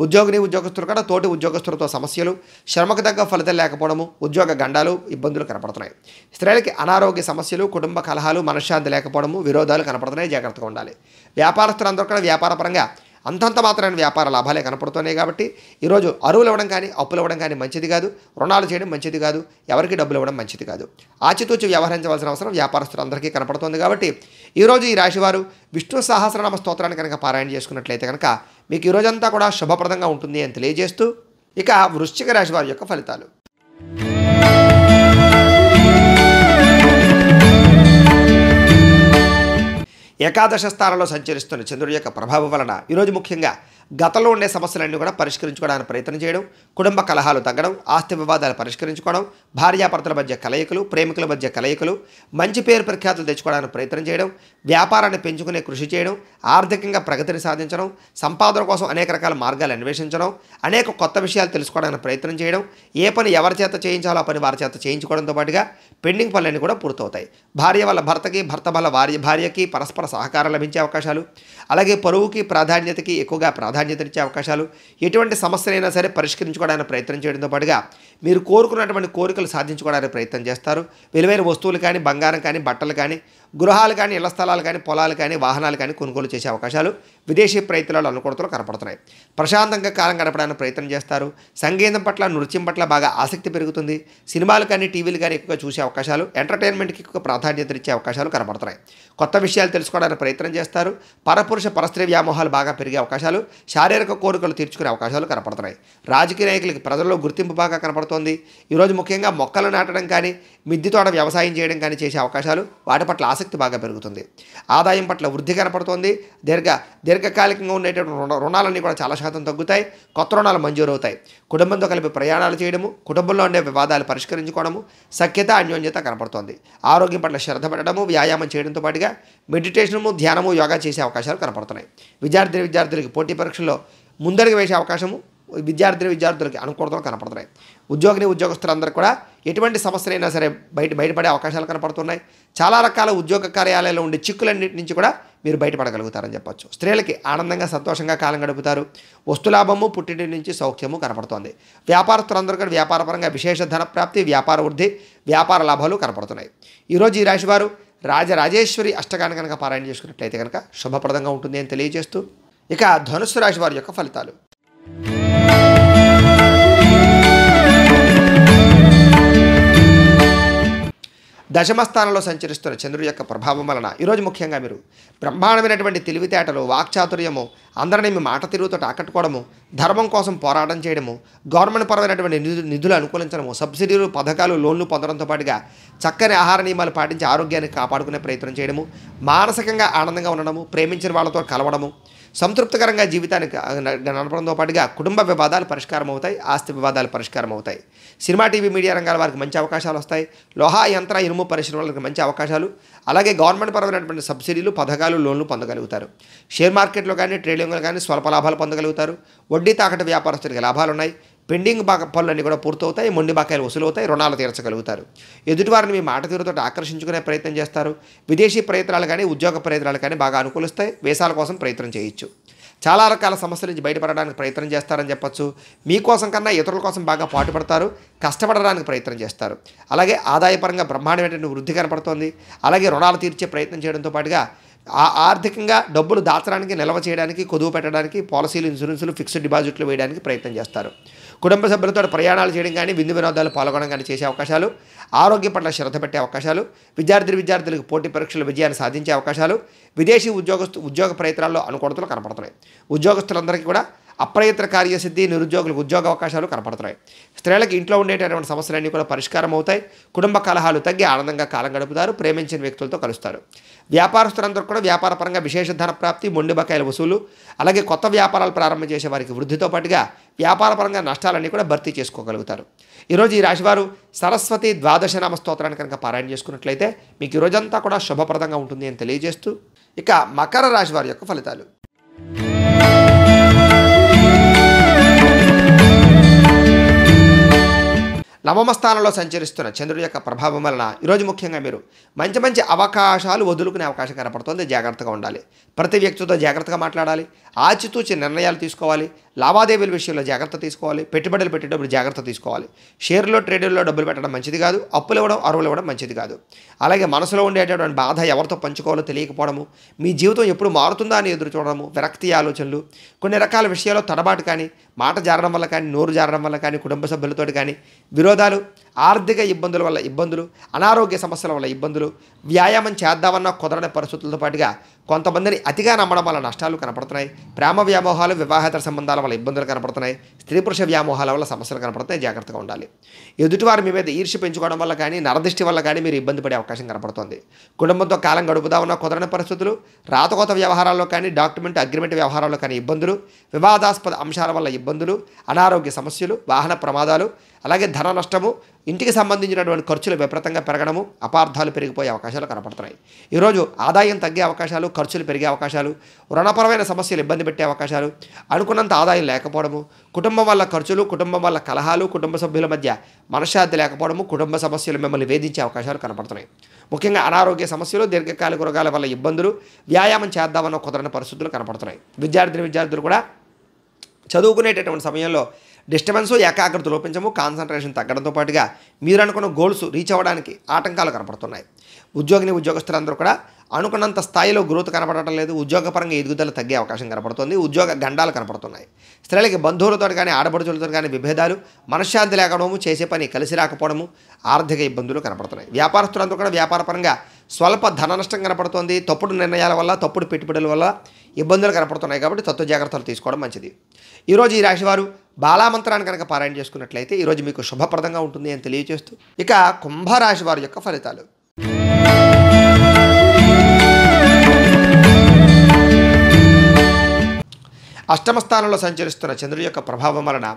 ఉద్యోగస్తులు కూడా తోటి ఉద్యోగస్తులతో సమస్యలు, శ్రమకు తగ్గ ఫలితం లేకపోవడము, ఉద్యోగ గండాలు, ఇబ్బందులు కనపడుతున్నాయి. స్త్రీలకి అనారోగ్య సమస్యలు, కుటుంబ కలహాలు, మనశ్శాంతి లేకపోవడము, విరోధాలు కనపడుతున్నాయి. జాగ్రత్తగా ఉండాలి. వ్యాపారస్తులందరూ కూడా వ్యాపారపరంగా అంతంత మాత్రమైన వ్యాపార లాభాలే కనపడుతున్నాయి. కాబట్టి ఈరోజు అరువులు ఇవ్వడం కానీ, అప్పులు ఇవ్వడం కానీ మంచిది కాదు. రుణాలు చేయడం మంచిది కాదు. ఎవరికి డబ్బులు ఇవ్వడం మంచిది కాదు. ఆచితూచి వ్యవహరించవలసిన అవసరం వ్యాపారస్తులందరికీ కనపడుతుంది. కాబట్టి ఈరోజు ఈ రాశివారు విష్ణు సహస్రనామ స్తోత్రాన్ని కనుక పారాయణ చేసుకున్నట్లయితే కనుక మీకు ఈ రోజంతా కూడా శుభప్రదంగా ఉంటుంది అని తెలియజేస్తూ, ఇక వృశ్చిక రాశి వారి యొక్క ఫలితాలు. ఏకాదశ స్థానంలో సంచరిస్తున్న చంద్రుడి యొక్క ప్రభావం వలన ఈరోజు ముఖ్యంగా గతంలో ఉండే సమస్యలన్నీ కూడా పరిష్కరించుకోవడానికి ప్రయత్నం చేయడం, కుటుంబ కలహాలు తగ్గడం, ఆస్తి వివాదాలు పరిష్కరించుకోవడం, భార్యాభర్తల మధ్య కలయికలు, ప్రేమికుల మధ్య కలయికలు, మంచి పేరు ప్రఖ్యాతులు తెచ్చుకోవడానికి ప్రయత్నం చేయడం, వ్యాపారాన్ని పెంచుకునే కృషి చేయడం, ఆర్థికంగా ప్రగతిని సాధించడం, సంపాదన కోసం అనేక రకాల మార్గాలు అన్వేషించడం, అనేక కొత్త విషయాలు తెలుసుకోవడానికి ప్రయత్నం చేయడం, ఏ పని ఎవరి చేత చేయించాలో ఆ పని వారి చేత చేయించుకోవడంతో పాటుగా పెండింగ్ పనులన్నీ కూడా పూర్తవుతాయి. భార్య వల్ల భర్తకి, భర్త వల్ల భార్యకి పరస్పర సహకారం లభించే అవకాశాలు, అలాగే పరువుకి, ప్రాధాన్యతకి ఎక్కువగా ప్రాధాన్యతనిచ్చే అవకాశాలు, ఎటువంటి సమస్యలైనా సరే పరిష్కరించుకోవడానికి ప్రయత్నం చేయడంతో పాటుగా మీరు కోరుకున్నటువంటి కోరికలు సాధించుకోవడానికి ప్రయత్నం చేస్తారు. విలువైన వస్తువులు కానీ, బంగారం కానీ, బట్టలు కానీ, గృహాలు కానీ, ఇళ్ల స్థలాలు కానీ, పొలాలు కానీ, వాహనాలు కానీ కొనుగోలు చేసే అవకాశాలు, విదేశీ ప్రయత్నాలు అనుకూలతలు కనపడుతున్నాయి. ప్రశాంతంగా కాలం గడపడానికి ప్రయత్నం చేస్తారు. సంగీతం పట్ల, నృత్యం పట్ల బాగా ఆసక్తి పెరుగుతుంది. సినిమాలు కానీ, టీవీలు కానీ ఎక్కువగా చూసే అవకాశాలు, ఎంటర్టైన్మెంట్కి ఎక్కువ ప్రాధాన్యత ఇచ్చే అవకాశాలు కనపడుతున్నాయి. కొత్త విషయాలు తెలుసుకోవడానికి ప్రయత్నం చేస్తారు. పరపురుష పరస్త్రీ వ్యామోహాలు బాగా పెరిగే అవకాశాలు, శారీరక కోరికలు తీర్చుకునే అవకాశాలు కనపడుతున్నాయి. రాజకీయ నాయకులకి ప్రజల్లో గుర్తింపు బాగా కనపడుతోంది. ఈరోజు ముఖ్యంగా మొక్కలు నాటడం కానీ, మిద్దె తోట వ్యవసాయం చేయడం కానీ చేసే అవకాశాలు, వాటి పట్ల ఆసక్తి బాగా పెరుగుతుంది. ఆదాయం పట్ల వృద్ధి కనపడుతోంది. దీర్ఘకాలికంగా ఉండేటువంటి రుణాలన్నీ కూడా చాలా శాతం తగ్గుతాయి. కొత్త రుణాలు మంజూరవుతాయి. కుటుంబంతో కలిపి ప్రయాణాలు చేయడము, కుటుంబంలో ఉండే వివాదాలు పరిష్కరించుకోవడము, సఖ్యత, అన్యోన్యత కనపడుతోంది. ఆరోగ్యం పట్ల శ్రద్ధ పెట్టడము, వ్యాయామం చేయడంతో పాటుగా మెడిటేషను, ధ్యానము, యోగా చేసే అవకాశాలు కనపడుతున్నాయి. విద్యార్థులకి పోటీ పరీక్షల్లో ముందడుగు వేసే అవకాశము విద్యార్థులకి అనుకూలతలు కనపడుతున్నాయి. ఉద్యోగస్తులందరూ కూడా ఎటువంటి సమస్యలైనా సరే బయటపడే అవకాశాలు కనపడుతున్నాయి. చాలా రకాల ఉద్యోగ కార్యాలయాల్లో ఉండే చిక్కులన్నింటి నుంచి కూడా మీరు బయటపడగలుగుతారని చెప్పొచ్చు. స్త్రీలకి ఆనందంగా సంతోషంగా కాలం గడుపుతారు. వస్తులాభము, పుట్టింటి నుంచి సౌఖ్యము కనపడుతోంది. వ్యాపారస్తులందరూ కూడా వ్యాపారపరంగా విశేష ధన ప్రాప్తి, వ్యాపార వృద్ధి, వ్యాపార లాభాలు కనపడుతున్నాయి. ఈరోజు ఈ రాశివారు రాజరాజేశ్వరి అష్టకాన్ని కనుక పారాయణ చేసుకున్నట్లయితే కనుక శుభప్రదంగా ఉంటుంది అని తెలియజేస్తూ ఇక ధనుస్సు రాశి వారి యొక్క ఫలితాలు. దశమ స్థానంలో సంచరిస్తున్న చంద్రుడి యొక్క ప్రభావం వలన ఈరోజు ముఖ్యంగా మీరు బ్రహ్మాండమైనటువంటి తెలివితేటలు, వాక్చాతుర్యము, అందరినీ మీ మాట తిరుగుతో ఆకట్టుకోవడము, ధర్మం కోసం పోరాటం చేయడము, గవర్నమెంట్ పరమైనటువంటి నిధులు అనుకూలించడము, సబ్సిడీలు, పథకాలు, లోన్లు పొందడంతో పాటుగా చక్కని ఆహార నియమాలు పాటించి ఆరోగ్యాన్ని కాపాడుకునే ప్రయత్నం చేయడము, మానసికంగా ఆనందంగా ఉండడము, ప్రేమించిన వాళ్ళతో కలవడము, సంతృప్తికరంగా జీవితానికి నడపడంతో పాటుగా కుటుంబ వివాదాలు పరిష్కారం అవుతాయి, ఆస్తి వివాదాలు పరిష్కారం అవుతాయి. సినిమా, టీవీ, మీడియా రంగాల వారికి మంచి అవకాశాలు వస్తాయి. లోహ, యంత్ర, ఇనుము పరిశ్రమలకు మంచి అవకాశాలు, అలాగే గవర్నమెంట్ పరమైనటువంటి సబ్సిడీలు, పథకాలు, లోన్లు పొందగలుగుతారు. షేర్ మార్కెట్లో కానీ ట్రేడింగ్లో కానీ స్వల్ప లాభాలు పొందగలుగుతారు. వడ్డీ తాకట్టు వ్యాపారస్తుడికి లాభాలు ఉన్నాయి. పెండింగ్ పనులన్నీ కూడా పూర్తవుతాయి. మొండి బకాయిలు వసూలవుతాయి. రుణాలు తీర్చగలుగుతారు. ఎదుటివారిని మీ మాట తీరుతో ఆకర్షించుకునే ప్రయత్నం చేస్తారు. విదేశీ ప్రయత్నాలు కానీ ఉద్యోగ ప్రయత్నాలు కానీ బాగా అనుకూలిస్తాయి. వేసాల కోసం ప్రయత్నం చేయొచ్చు. చాలా రకాల సమస్యల నుంచి బయటపడడానికి ప్రయత్నం చేస్తారని చెప్పొచ్చు. మీకోసం కన్నా ఇతరుల కోసం బాగా పాటుపడతారు, కష్టపడడానికి ప్రయత్నం చేస్తారు. అలాగే ఆదాయపరంగా బ్రహ్మాండమైనటువంటి వృద్ధి కనపడుతోంది. అలాగే రుణాలు తీర్చే ప్రయత్నం చేయడంతో పాటుగా ఆర్థికంగా డబ్బులు దాచడానికి, నిల్వ చేయడానికి, కొదువు పెట్టడానికి, పాలసీలు, ఇన్సూరెన్సులు, ఫిక్స్డ్ డిపాజిట్లు వేయడానికి ప్రయత్నం చేస్తారు. కుటుంబ సభ్యులతో ప్రయాణాలు చేయడం కానీ, విందు వినోదాలు పాల్గొనడం కానీ చేసే అవకాశాలు, ఆరోగ్యం పట్ల శ్రద్ధ పెట్టే అవకాశాలు, విద్యార్థులకు పోటీ పరీక్షల విజయాన్ని సాధించే అవకాశాలు, విదేశీ ఉద్యోగ ప్రయత్నాల్లో అనుకూలతలు కనపడుతున్నాయి. ఉద్యోగస్తులందరికీ కూడా అప్రయత్న కార్యసిద్ధి, నిరుద్యోగులకు ఉద్యోగ అవకాశాలు కనపడుతున్నాయి. స్త్రీలకు ఇంట్లో ఉండేటటువంటి సమస్యలన్నీ కూడా పరిష్కారం అవుతాయి. కుటుంబ కలహాలు తగ్గి ఆనందంగా కాలం గడుపుతారు. ప్రేమించిన వ్యక్తులతో కలుస్తారు. వ్యాపారస్తులందరూ కూడా వ్యాపారపరంగా విశేష ధన ప్రాప్తి, మొండి బకాయిల వసూలు, అలాగే కొత్త వ్యాపారాలు ప్రారంభం చేసే వారికి వృద్ధితో పాటుగా వ్యాపారపరంగా నష్టాలన్నీ కూడా భర్తీ చేసుకోగలుగుతారు. ఈరోజు ఈ రాశివారు సరస్వతి ద్వాదశనామ స్తోత్రాన్ని కనుక పారాయణ చేసుకున్నట్లయితే మీకు ఈ రోజంతా కూడా శుభప్రదంగా ఉంటుంది అని తెలియజేస్తూ ఇక మకర రాశి వారి యొక్క ఫలితాలు. నవమ స్థానంలో సంచరిస్తున్న చంద్రుడి యొక్క ప్రభావం వలన ఈరోజు ముఖ్యంగా మీరు మంచి అవకాశాలు వదులుకునే అవకాశం కనపడుతుంది. జాగ్రత్తగా ఉండాలి. ప్రతి వ్యక్తితో జాగ్రత్తగా మాట్లాడాలి. ఆచితూచి నిర్ణయాలు తీసుకోవాలి. లావాదేవీల విషయంలో జాగ్రత్త తీసుకోవాలి. పెట్టుబడులు పెట్టేటప్పుడు జాగ్రత్త తీసుకోవాలి. షేర్లో, ట్రేడర్లో డబ్బులు పెట్టడం మంచిది కాదు. అప్పులు ఇవ్వడం, అరువులు ఇవ్వడం మంచిది కాదు. అలాగే మనసులో ఉండేటటువంటి బాధ ఎవరితో పంచుకోవాలో తెలియకపోవడము, మీ జీవితం ఎప్పుడు మారుతుందా అని ఎదురు చూడడము, విరక్తి ఆలోచనలు, కొన్ని రకాల విషయాల్లో తడబాటు కానీ, మాట జారడం వల్ల కానీ, నోరు జారడం వల్ల కానీ, కుటుంబ సభ్యులతో కానీ విరోధాలు, ఆర్థిక ఇబ్బందుల వల్ల ఇబ్బందులు, అనారోగ్య సమస్యల వల్ల ఇబ్బందులు, వ్యాయామం చేద్దామన్న కుదరని పరిస్థితులతో పాటుగా కొంతమందిని అతిగా నమ్మడం వల్ల నష్టాలు కనపడుతున్నాయి. ప్రేమ వ్యామోహాలు, వివాహేతర సంబంధాల వల్ల ఇబ్బందులు కనపడుతున్నాయి. స్త్రీ పురుష వ్యామోహాల వల్ల సమస్యలు కనపడుతున్నాయి. జాగ్రత్తగా ఉండాలి. ఎదుటివారి మీ మీద ఈర్ష్య పెంచుకోవడం వల్ల కానీ, నరదృష్టి వల్ల కానీ మీరు ఇబ్బంది పడే అవకాశం కనపడుతుంది. కుటుంబంతో కాలం గడుపుదామన్న కుదరని పరిస్థితులు, రాతకోత వ్యవహారాల్లో కానీ, డాక్యుమెంట్ అగ్రిమెంట్ వ్యవహారాల్లో కానీ ఇబ్బందులు, వివాదాస్పద అంశాల వల్ల ఇబ్బందులు, అనారోగ్య సమస్యలు, వాహన ప్రమాదాలు, అలాగే ధన నష్టము, ఇంటికి సంబంధించినటువంటి ఖర్చులు విపరీతంగా పెరగడము, అపార్థాలు పెరిగిపోయే అవకాశాలు కనపడుతున్నాయి. ఈరోజు ఆదాయం తగ్గే అవకాశాలు, ఖర్చులు పెరిగే అవకాశాలు, రుణపరమైన సమస్యలు ఇబ్బంది పెట్టే అవకాశాలు, అనుకున్నంత ఆదాయం లేకపోవడము, కుటుంబం వల్ల ఖర్చులు, కుటుంబం వల్ల కలహాలు, కుటుంబ సభ్యుల మధ్య మనశ్శాంతి లేకపోవడము, కుటుంబ సమస్యలు మిమ్మల్ని వేధించే అవకాశాలు కనపడుతున్నాయి. ముఖ్యంగా అనారోగ్య సమస్యలు, దీర్ఘకాలిక రోగాల వల్ల ఇబ్బందులు, వ్యాయామం చేద్దామన్న కుదరని పరిస్థితులు కనపడుతున్నాయి. విద్యార్థులు కూడా చదువుకునేటటువంటి సమయంలో డిస్టర్బెన్స్, ఏకాగ్రత లోపించము, కాన్సన్ట్రేషన్ తగ్గడంతో పాటుగా మీరు అనుకున్న గోల్స్ రీచ్ అవ్వడానికి ఆటంకాలు కనపడుతున్నాయి. ఉద్యోగస్తులందరూ కూడా అనుకున్నంత స్థాయిలో గ్రోత్ కనపడటం లేదు. ఉద్యోగపరంగా ఎదుగుదల తగ్గే అవకాశం కనపడుతుంది. ఉద్యోగ గండాలు కనపడుతున్నాయి. స్త్రీలకి బంధువులతో కానీ, ఆడపడుచులతో కానీ విభేదాలు, మనశ్శాంతి లేకపోవడము, చేసే పని కలిసి రాకపోవడము, ఆర్థిక ఇబ్బందులు కనపడుతున్నాయి. వ్యాపారస్తులందరూ కూడా వ్యాపారపరంగా స్వల్ప ధన నష్టం కనపడుతుంది. తప్పుడు నిర్ణయాల వల్ల, తప్పుడు పెట్టుబడుల వల్ల ఇబ్బందులు కనపడుతున్నాయి. కాబట్టి తత్వ జాగ్రత్తలు తీసుకోవడం మంచిది. ఈరోజు ఈ రాశివారు బాలామంత్రాన్ని కనుక పారాయణ చేసుకున్నట్లయితే ఈరోజు మీకు శుభప్రదంగా ఉంటుంది అని తెలియజేస్తూ ఇక కుంభరాశి వారి యొక్క ఫలితాలు. అష్టమ స్థానంలో సంచరిస్తున్న చంద్రుడి యొక్క ప్రభావం వలన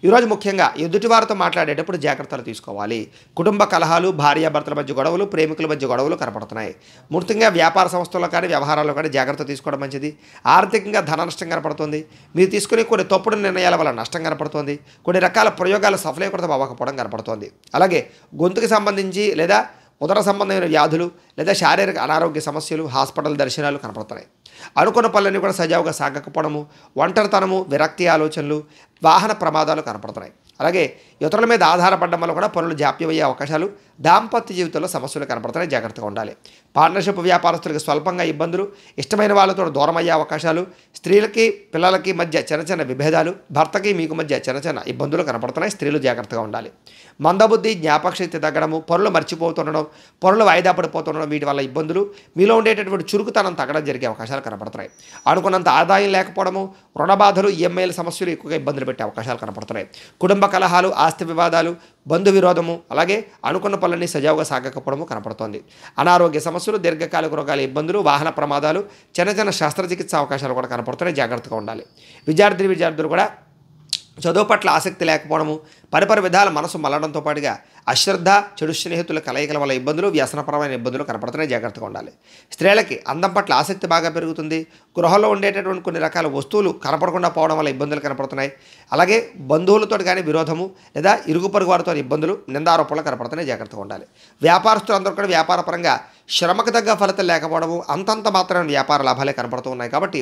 ఈరోజు ముఖ్యంగా ఎదుటివారితో మాట్లాడేటప్పుడు జాగ్రత్తలు తీసుకోవాలి. కుటుంబ కలహాలు, భార్యాభర్తల మధ్య గొడవలు, ప్రేమికుల మధ్య గొడవలు కనపడుతున్నాయి. ముఖ్యంగా వ్యాపార సంస్థల్లో కానీ వ్యవహారాల్లో కానీ జాగ్రత్త తీసుకోవడం మంచిది. ఆర్థికంగా ధన నష్టం కనపడుతుంది. మీరు తీసుకునే కొన్ని తప్పుడు నిర్ణయాల వల్ల నష్టం కనపడుతుంది. కొన్ని రకాల ప్రయోగాలు సఫలీకృతం అవ్వకపోవడం కనపడుతోంది. అలాగే గొంతుకు సంబంధించి లేదా ఉదర సంబంధమైన వ్యాధులు లేదా శారీరక అనారోగ్య సమస్యలు, హాస్పిటల్ దర్శనాలు కనపడుతున్నాయి. అనుకున్న పనులన్నీ కూడా సజావుగా సాగకపోవడము, ఒంటరితనము, విరక్తి ఆలోచనలు, వాహన ప్రమాదాలు కనపడుతున్నాయి. అలాగే ఇతరుల మీద ఆధారపడడం వల్ల కూడా పనులు జాప్యమయ్యే అవకాశాలు, దాంపత్య జీవితంలో సమస్యలు కనపడుతున్నాయి. జాగ్రత్తగా ఉండాలి. పార్ట్నర్షిప్ వ్యాపారస్తులకు స్వల్పంగా ఇబ్బందులు, ఇష్టమైన వాళ్ళతో దూరం అయ్యే అవకాశాలు, స్త్రీలకి పిల్లలకి మధ్య చిన్న చిన్న విభేదాలు, భర్తకి మీకు మధ్య చిన్న చిన్న ఇబ్బందులు కనపడుతున్నాయి. స్త్రీలు జాగ్రత్తగా ఉండాలి. మందబుద్ధి, జ్ఞాపకశక్తి తగ్గడము, పనులు మర్చిపోతుండడం, పనులు వాయిదా పడిపోతుండడం, వీటి వల్ల ఇబ్బందులు, మీలో ఉండేటటువంటి చురుకుతనం తగ్గడం జరిగే అవకాశాలు కనపడుతున్నాయి. అనుకున్నంత ఆదాయం లేకపోవడము, రుణ బాధలు, ఈఎంఐల సమస్యలు ఎక్కువగా ఇబ్బందులు పెట్టే అవకాశాలు కనపడుతున్నాయి. కుటుంబ కలహాలు, ఆస్తి వివాదాలు, బంధు విరోధము, అలాగే అనుకున్న పనులన్నీ సజావుగా సాగకపోవడము కనపడుతోంది. అనారోగ్య సమస్యలు, దీర్ఘకాలిక రోగాల ఇబ్బందులు, వాహన ప్రమాదాలు, చిన్న చిన్న శస్త్రచికిత్స అవకాశాలు కూడా కనపడుతున్నాయి. జాగ్రత్తగా ఉండాలి. విద్యార్థులు కూడా చదువు పట్ల ఆసక్తి లేకపోవడము, పరిపరి విధాల మనసు మల్లడంతో పాటుగా అశ్రద్ధ, చెడు స్నేహితుల కలయికల వల్ల ఇబ్బందులు, వ్యసనపరమైన ఇబ్బందులు కనపడుతున్నాయి. జాగ్రత్తగా ఉండాలి. స్త్రీలకి అందం పట్ల ఆసక్తి బాగా పెరుగుతుంది. గృహంలో ఉండేటటువంటి కొన్ని రకాల వస్తువులు కనపడకుండా పోవడం వల్ల ఇబ్బందులు కనపడుతున్నాయి. అలాగే బంధువులతో కానీ విరోధము లేదా ఇరుగు పొరుగు వారితో ఇబ్బందులు, నిందారోపణలు కనపడుతున్నాయి. జాగ్రత్తగా ఉండాలి. వ్యాపారస్తులందరూ కూడా వ్యాపారపరంగా శ్రమకు తగ్గ ఫలితం లేకపోవడము, అంతంత మాత్రమే వ్యాపార లాభాలే కనపడుతూ ఉన్నాయి. కాబట్టి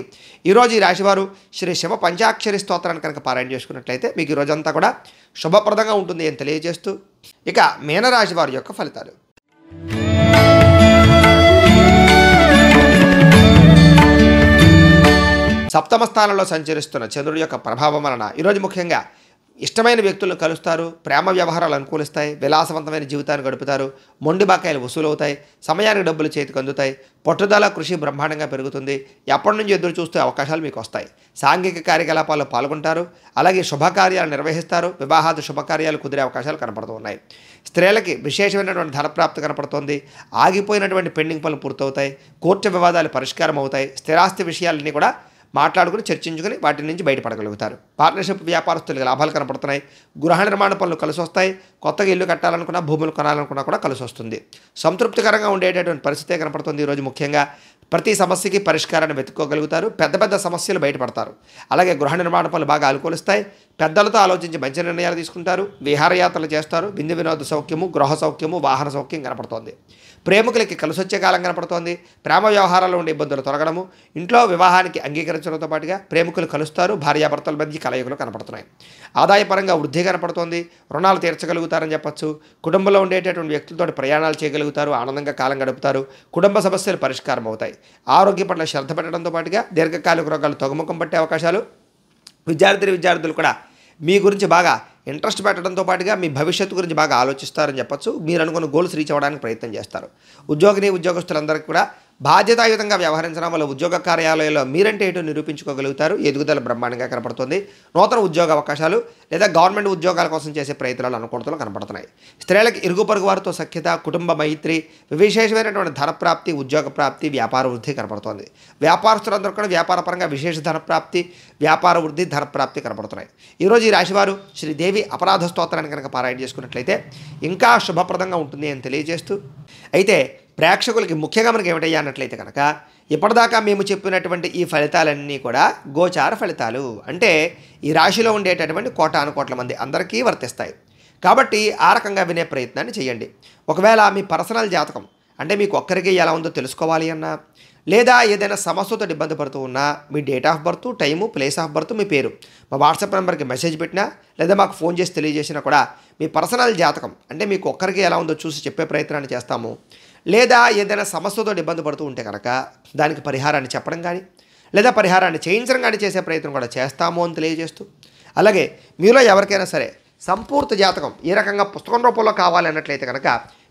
ఈరోజు ఈ రాశివారు శ్రీ శివ పంచాక్షరి స్తోత్రాన్ని కనుక పారాయణ చేసుకున్నట్లయితే మీకు ఈ రోజంతా కూడా శుభప్రదంగా ఉంటుంది అని తెలియజేస్తూ, ఇక మీనరాశి వారి యొక్క ఫలితాలు. సప్తమ స్థానంలో సంచరిస్తున్న చంద్రుడి యొక్క ప్రభావం వలన ఈరోజు ముఖ్యంగా ఇష్టమైన వ్యక్తులను కలుస్తారు. ప్రేమ వ్యవహారాలు అనుకూలిస్తాయి. విలాసవంతమైన జీవితాన్ని గడుపుతారు. మొండి బాకాయలు వసూలవుతాయి. సమయానికి డబ్బులు చేతికి అందుతాయి. పట్టుదల, కృషి బ్రహ్మాండంగా పెరుగుతుంది. ఎప్పటి నుంచి ఎదురు చూస్తే అవకాశాలు మీకు వస్తాయి. సాంఘిక కార్యకలాపాల్లో పాల్గొంటారు. అలాగే శుభకార్యాలు నిర్వహిస్తారు. వివాహాది శుభకార్యాలు కుదిరే అవకాశాలు కనపడుతూ ఉన్నాయి. స్త్రీలకి విశేషమైనటువంటి ధనప్రాప్తి కనపడుతోంది. ఆగిపోయినటువంటి పెండింగ్ పనులు పూర్తవుతాయి. కోర్టు వివాదాలు పరిష్కారం అవుతాయి. స్థిరాస్తి విషయాలన్నీ కూడా మాట్లాడుకుని చర్చించుకుని వాటి నుంచి బయటపడగలుగుతారు. పార్ట్నర్షిప్ వ్యాపారస్తులకు లాభాలు కనపడుతున్నాయి. గృహ నిర్మాణ పనులు కలిసి వస్తాయి. కొత్తగా ఇల్లు కట్టాలనుకున్నా, భూములు కొనాలనుకున్నా కూడా కలిసి వస్తుంది. సంతృప్తికరంగా ఉండేటటువంటి పరిస్థితే కనపడుతుంది. ఈరోజు ముఖ్యంగా ప్రతి సమస్యకి పరిష్కారాన్ని వెతుక్కోగలుగుతారు. పెద్ద పెద్ద సమస్యలు బయటపడతారు. అలాగే గృహ నిర్మాణ పనులు బాగా అనుకూలిస్తాయి. పెద్దలతో ఆలోచించి మంచి నిర్ణయాలు తీసుకుంటారు. విహారయాత్రలు చేస్తారు. విందు వినోద సౌఖ్యము, గృహ సౌఖ్యము, వాహన సౌఖ్యం కనపడుతోంది. ప్రేమికులకి కలిసి వచ్చే కాలం కనపడుతోంది. ప్రేమ వ్యవహారాల్లో ఉండే ఇబ్బందులు తొలగడము, ఇంట్లో వివాహానికి అంగీకరించడంతో పాటుగా ప్రేమికులు కలుస్తారు. భార్యాభర్తల మధ్య కలయికలు కనపడుతున్నాయి. ఆదాయపరంగా వృద్ధి కనపడుతోంది. రుణాలు తీర్చగలుగుతారని చెప్పచ్చు. కుటుంబంలో ఉండేటటువంటి వ్యక్తులతో ప్రయాణాలు చేయగలుగుతారు. ఆనందంగా కాలం గడుపుతారు. కుటుంబ సమస్యలు పరిష్కారం అవుతాయి. ఆరోగ్య పట్ల శ్రద్ధ పెట్టడంతో పాటుగా దీర్ఘకాలిక రోగాలు తగ్గుముఖం పట్టే అవకాశాలు. విద్యార్థులు కూడా మీ గురించి బాగా ఇంట్రెస్ట్ పెట్టడంతో పాటుగా మీ భవిష్యత్తు గురించి బాగా ఆలోచిస్తారని చెప్పచ్చు. మీరు అనుకున్న గోల్స్ రీచ్ అవ్వడానికి ప్రయత్నం చేస్తారు. ఉద్యోగస్తులందరికీ కూడా బాధ్యతాయుతంగా వ్యవహరించడం వల్ల ఉద్యోగ కార్యాలయంలో మీరంటే ఏటో నిరూపించుకోగలుగుతారు. ఎదుగుదల బ్రహ్మాండంగా కనపడుతుంది. నూతన ఉద్యోగ అవకాశాలు లేదా గవర్నమెంట్ ఉద్యోగాల కోసం చేసే ప్రయత్నాలు అనుకూలతలు కనపడుతున్నాయి. స్త్రీలకు ఇరుగు పొరుగు వారితో సఖ్యత, కుటుంబ మైత్రి, విశేషమైనటువంటి ధనప్రాప్తి, ఉద్యోగ ప్రాప్తి, వ్యాపార వృద్ధి కనపడుతోంది. వ్యాపారస్తులందరూ కూడా వ్యాపారపరంగా విశేష ధనప్రాప్తి, వ్యాపార వృద్ధి, ధనప్రాప్తి కనపడుతున్నాయి. ఈరోజు ఈ రాశివారు శ్రీదేవి అపరాధ స్తోత్రాన్ని కనుక పారాయణ చేసుకున్నట్లయితే ఇంకా శుభప్రదంగా ఉంటుంది అని తెలియజేస్తూ, అయితే ప్రేక్షకులకి ముఖ్యంగా మనకి ఏమిటయ్యా అన్నట్లయితే కనుక ఇప్పటిదాకా మేము చెప్పినటువంటి ఈ ఫలితాలన్నీ కూడా గోచార ఫలితాలు, అంటే ఈ రాశిలో ఉండేటటువంటి కోటాను కోట్ల మంది అందరికీ వర్తిస్తాయి. కాబట్టి ఆ రకంగా వినే ప్రయత్నాన్ని చేయండి. ఒకవేళ మీ పర్సనల్ జాతకం అంటే మీకు ఒక్కరికి ఎలా ఉందో తెలుసుకోవాలి అన్నా, లేదా ఏదైనా సమస్యతో ఇబ్బంది పడుతూ ఉన్నా మీ date of birth, time, place of birth, మీ పేరు మా వాట్సాప్ నెంబర్కి మెసేజ్ పెట్టినా లేదా మాకు ఫోన్ చేసి తెలియజేసినా కూడా మీ పర్సనల్ జాతకం అంటే మీకు ఒక్కరికి ఎలా ఉందో చూసి చెప్పే ప్రయత్నాన్ని చేస్తాము. లేదా ఏదైనా సమస్యతో ఇబ్బంది పడుతూ ఉంటే కనుక దానికి పరిహారాన్ని చెప్పడం కానీ లేదా పరిహారాన్ని చేయించడం కానీ చేసే ప్రయత్నం కూడా చేస్తాము అని తెలియజేస్తూ, అలాగే మీలో ఎవరికైనా సరే సంపూర్తి జాతకం ఏ రకంగా పుస్తకం రూపంలో కావాలి అన్నట్లయితే కనుక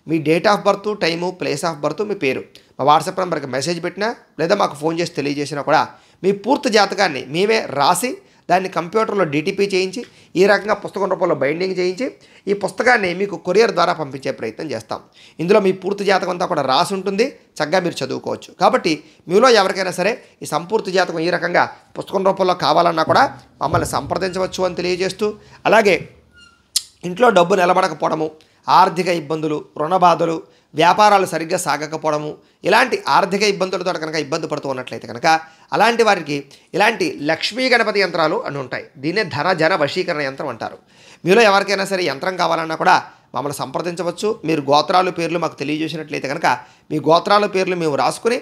మీ date of birth, time, place of birth, మీ పేరు మా వాట్సాప్ నెంబర్కి మెసేజ్ పెట్టినా లేదా మాకు ఫోన్ చేసి తెలియజేసినా కూడా మీ పూర్తి జాతకాన్ని మేమే రాసి దాన్ని కంప్యూటర్లో డిటిపి చేయించి ఈ రకంగా పుస్తకం రూపంలో బైండింగ్ చేయించి ఈ పుస్తకాన్ని మీకు కొరియర్ ద్వారా పంపించే ప్రయత్నం చేస్తాం. ఇందులో మీ పూర్తి జాతకం అంతా కూడా రాసి ఉంటుంది. చక్కగా మీరు చదువుకోవచ్చు. కాబట్టి మీలో ఎవరికైనా సరే ఈ సంపూర్తి జాతకం ఈ రకంగా పుస్తకం రూపంలో కావాలన్నా కూడా మమ్మల్ని సంప్రదించవచ్చు అని తెలియజేస్తూ, అలాగే ఇంట్లో డబ్బు నిలబడకపోవడము, ఆర్థిక ఇబ్బందులు, రుణ బాధలు, వ్యాపారాలు సరిగ్గా సాగకపోవడము, ఇలాంటి ఆర్థిక ఇబ్బందులతో కనుక ఇబ్బంది పడుతూ ఉన్నట్లయితే కనుక అలాంటి వారికి ఇలాంటి లక్ష్మీ గణపతి యంత్రాలు అని ఉంటాయి. దీన్నే ధన జన వశీకరణ యంత్రం అంటారు. మీలో ఎవరికైనా సరే యంత్రం కావాలన్నా కూడా మమ్మల్ని సంప్రదించవచ్చు. మీరు గోత్రాలు పేర్లు మాకు తెలియజేసినట్లయితే కనుక మీ గోత్రాల పేర్లు మేము రాసుకుని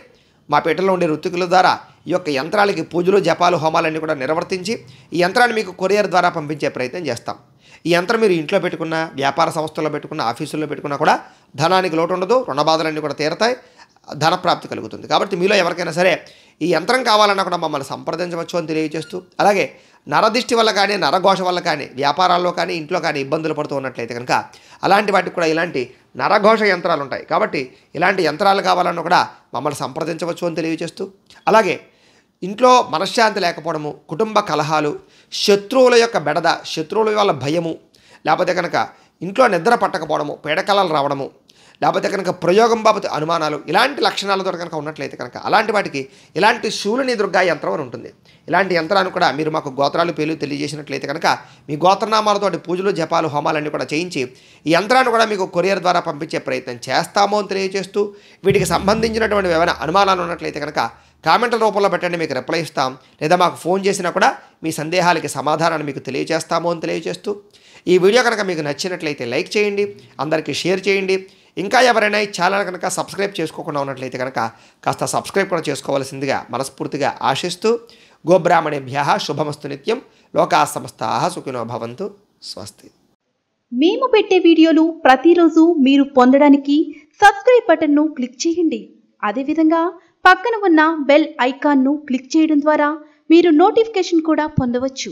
మా పీటలో ఉండే ఋత్వికుల ద్వారా ఈ యొక్క యంత్రాలకి పూజలు జపాలు హోమాలన్నీ కూడా నిర్వర్తించి ఈ యంత్రాన్ని మీకు కొరియర్ ద్వారా పంపించే ప్రయత్నం చేస్తాం. ఈ యంత్రం మీరు ఇంట్లో పెట్టుకున్న, వ్యాపార సంస్థల్లో పెట్టుకున్న, ఆఫీసుల్లో పెట్టుకున్నా కూడా ధనానికి లోటు ఉండదు, రుణ బాధలన్నీ కూడా తీరతాయి, ధనప్రాప్తి కలుగుతుంది. కాబట్టి మీలో ఎవరికైనా సరే ఈ యంత్రం కావాలన్నా కూడా మమ్మల్ని సంప్రదించవచ్చు అని తెలియజేస్తూ, అలాగే నరదిష్టి వల్ల కానీ, నరఘోష వల్ల కానీ, వ్యాపారాల్లో కానీ, ఇంట్లో కానీ ఇబ్బందులు పడుతూ ఉన్నట్లయితే కనుక అలాంటి వాటికి కూడా ఇలాంటి నరఘోష యంత్రాలు ఉంటాయి. కాబట్టి ఇలాంటి యంత్రాలు కావాలన్నా కూడా మమ్మల్ని సంప్రదించవచ్చు అని తెలియజేస్తూ, అలాగే ఇంట్లో మనశ్శాంతి లేకపోవడము, కుటుంబ కలహాలు, శత్రువుల యొక్క బెడద, శత్రువుల వల్ల భయము, లేకపోతే కనుక ఇంట్లో నిద్ర పట్టకపోవడము, పీడకలలు రావడము, లేకపోతే కనుక ప్రయోగం బాబతు అనుమానాలు, ఇలాంటి లక్షణాలతో కనుక ఉన్నట్లయితే కనుక అలాంటి వాటికి ఇలాంటి శూలిని దుర్గా యంత్రం అని ఉంటుంది. ఇలాంటి యంత్రాన్ని కూడా మీరు మాకు గోత్రాలు పేర్లు తెలియజేసినట్లయితే కనుక మీ గోత్రనామాలతోటి పూజలు జపాలు హోమాలన్నీ కూడా చేయించి ఈ యంత్రాన్ని కూడా మీకు కొరియర్ ద్వారా పంపించే ప్రయత్నం చేస్తాము అని తెలియజేస్తూ, వీటికి సంబంధించినటువంటి ఏమైనా అనుమానాలు ఉన్నట్లయితే కనుక కామెంట్ల రూపంలో పెట్టండి, మీకు రిప్లై ఇస్తాం. లేదా మాకు ఫోన్ చేసినా కూడా మీ సందేహాలకి సమాధానాన్ని మీకు తెలియజేస్తాము అని తెలియజేస్తూ, ఈ వీడియో కనుక మీకు నచ్చినట్లయితే లైక్ చేయండి, అందరికీ షేర్ చేయండి. ఇంకా ఎవరైనా ఈ ఛానల్ కనుక సబ్స్క్రైబ్ చేసుకోకుండా ఉన్నట్లయితే కనుక కాస్త సబ్స్క్రైబ్ కూడా చేసుకోవాల్సిందిగా మనస్ఫూర్తిగా ఆశిస్తూ, గోబ్రాహ్మణేభ్యః శుభమస్తు నిత్యం, లోకాః సమస్తాః సుఖినో భవంతు. స్వస్తి. మేము పెట్టే వీడియోలు ప్రతిరోజు మీరు పొందడానికి సబ్స్క్రైబ్ బటన్ను క్లిక్ చేయండి. అదేవిధంగా పక్కన ఉన్న బెల్ ఐకాన్ను క్లిక్ చేయడం ద్వారా మీరు నోటిఫికేషన్ కూడా పొందవచ్చు.